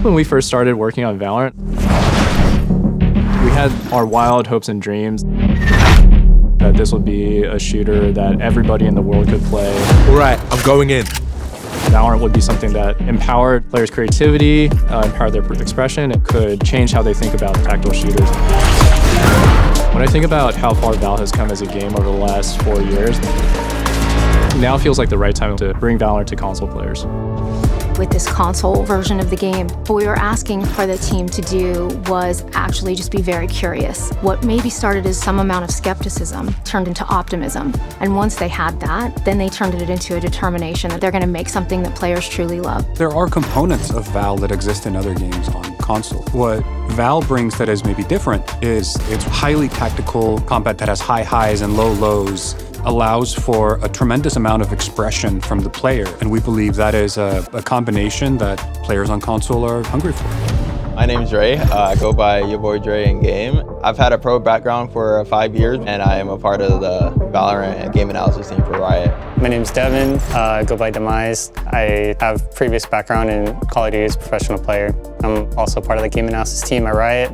When we first started working on Valorant, we had our wild hopes and dreams that this would be a shooter that everybody in the world could play. All right, I'm going in. Valorant would be something that empowered players' creativity, empowered their expression. It could change how they think about tactical shooters. When I think about how far Val has come as a game over the last 4 years, now feels like the right time to bring Valorant to console players. With this console version of the game, what we were asking for the team to do was actually just be very curious. What maybe started as some amount of skepticism turned into optimism. And once they had that, then they turned it into a determination that they're going to make something that players truly love. There are components of Val that exist in other games on console. What Val brings that is maybe different is it's highly tactical combat that has high highs and low lows, allows for a tremendous amount of expression from the player, and we believe that is a combination that players on console are hungry for. My name's Dre. I go by your boy Dre in game. I've had a pro background for 5 years, and I am a part of the Valorant game analysis team for Riot. My name's Devin. I go by Demise. I have previous background in Call of Duty as a professional player. I'm also part of the game analysis team at Riot.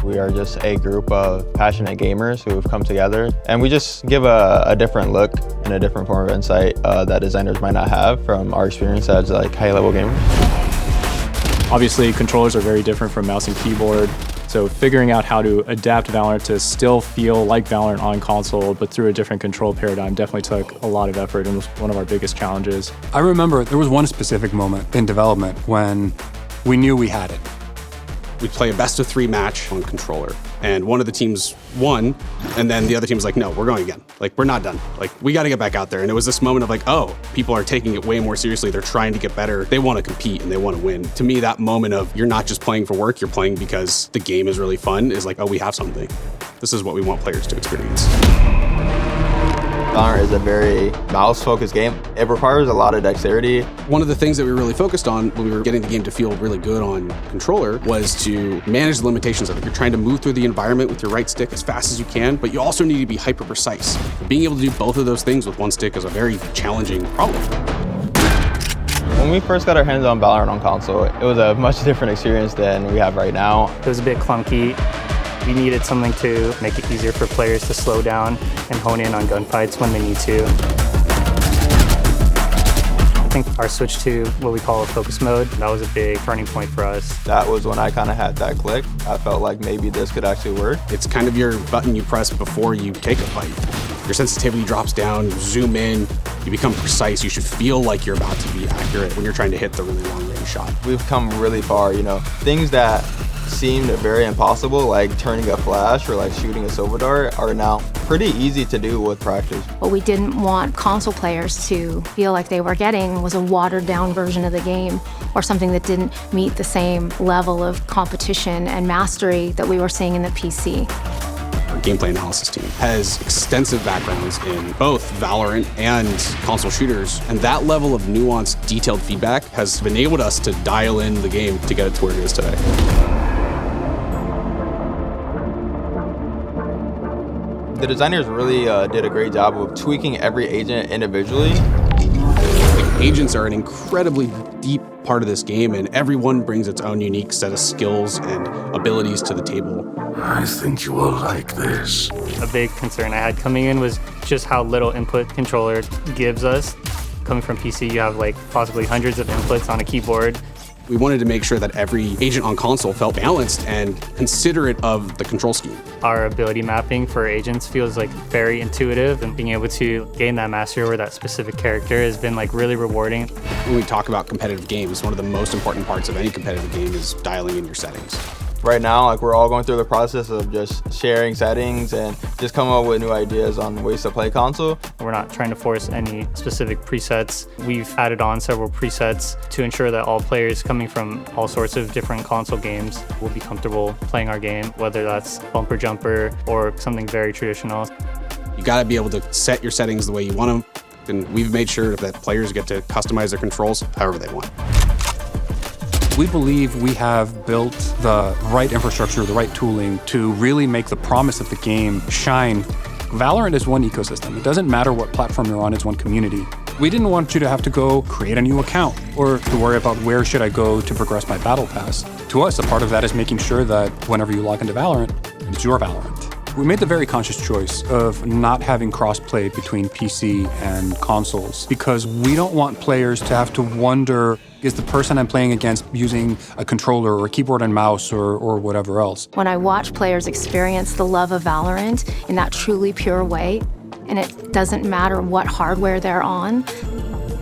We are just a group of passionate gamers who have come together, and we just give a different look and a different form of insight that designers might not have from our experience as like high-level gamers. Obviously, controllers are very different from mouse and keyboard, so figuring out how to adapt Valorant to still feel like Valorant on console, but through a different control paradigm definitely took a lot of effort and was one of our biggest challenges. I remember there was one specific moment in development when we knew we had it. We play a best of 3 match on controller, and one of the teams won, and then the other team was like, no, we're going again. Like, we're not done. Like, we got to get back out there. And it was this moment of like, oh, people are taking it way more seriously. They're trying to get better. They want to compete and they want to win. To me, that moment of you're not just playing for work, you're playing because the game is really fun is like, oh, we have something. This is what we want players to experience. Valorant is a very mouse-focused game. It requires a lot of dexterity. One of the things that we were really focused on when we were getting the game to feel really good on controller was to manage the limitations of it. You're trying to move through the environment with your right stick as fast as you can, but you also need to be hyper-precise. Being able to do both of those things with one stick is a very challenging problem. When we first got our hands on Valorant on console, it was a much different experience than we have right now. It was a bit clunky. We needed something to make it easier for players to slow down and hone in on gunfights when they need to. I think our switch to what we call a focus mode, that was a big turning point for us. That was when I kind of had that click. I felt like maybe this could actually work. It's kind of your button you press before you take a fight. Your sensitivity drops down, you zoom in, you become precise. You should feel like you're about to be accurate when you're trying to hit the really long range shot. We've come really far, you know. Things that seemed very impossible, like turning a flash or like shooting a silver dart, are now pretty easy to do with practice. What we didn't want console players to feel like they were getting was a watered-down version of the game, or something that didn't meet the same level of competition and mastery that we were seeing in the PC. Our gameplay analysis team has extensive backgrounds in both Valorant and console shooters, and that level of nuanced, detailed feedback has enabled us to dial in the game to get it to where it is today. The designers really did a great job of tweaking every agent individually. Agents are an incredibly deep part of this game, and everyone brings its own unique set of skills and abilities to the table. I think you will like this. A big concern I had coming in was just how little input controller gives us. Coming from PC, you have like possibly hundreds of inputs on a keyboard. We wanted to make sure that every agent on console felt balanced and considerate of the control scheme. Our ability mapping for agents feels like very intuitive, and being able to gain that mastery over that specific character has been like really rewarding. When we talk about competitive games, one of the most important parts of any competitive game is dialing in your settings. Right now, like, we're all going through the process of just sharing settings and just coming up with new ideas on ways to play console. We're not trying to force any specific presets. We've added on several presets to ensure that all players coming from all sorts of different console games will be comfortable playing our game, whether that's bumper jumper or something very traditional. You gotta be able to set your settings the way you want them, and we've made sure that players get to customize their controls however they want. We believe we have built the right infrastructure, the right tooling to really make the promise of the game shine. Valorant is one ecosystem. It doesn't matter what platform you're on, it's one community. We didn't want you to have to go create a new account or to worry about where should I go to progress my battle pass. To us, a part of that is making sure that whenever you log into Valorant, it's your Valorant. We made the very conscious choice of not having cross-play between PC and consoles because we don't want players to have to wonder, is the person I'm playing against using a controller or a keyboard and mouse or whatever else? When I watch players experience the love of Valorant in that truly pure way, and it doesn't matter what hardware they're on,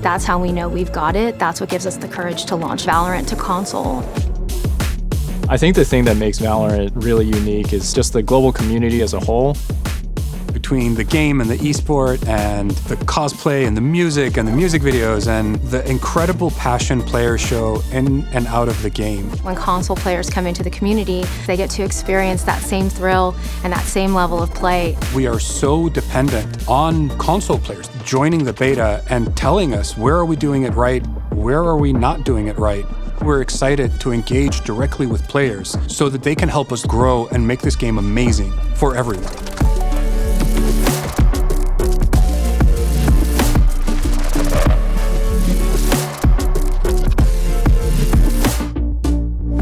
that's how we know we've got it. That's what gives us the courage to launch Valorant to console. I think the thing that makes Valorant really unique is just the global community as a whole. Between the game and the esport and the cosplay and the music videos and the incredible passion players show in and out of the game. When console players come into the community, they get to experience that same thrill and that same level of play. We are so dependent on console players joining the beta and telling us where are we doing it right, where are we not doing it right. We're excited to engage directly with players so that they can help us grow and make this game amazing for everyone.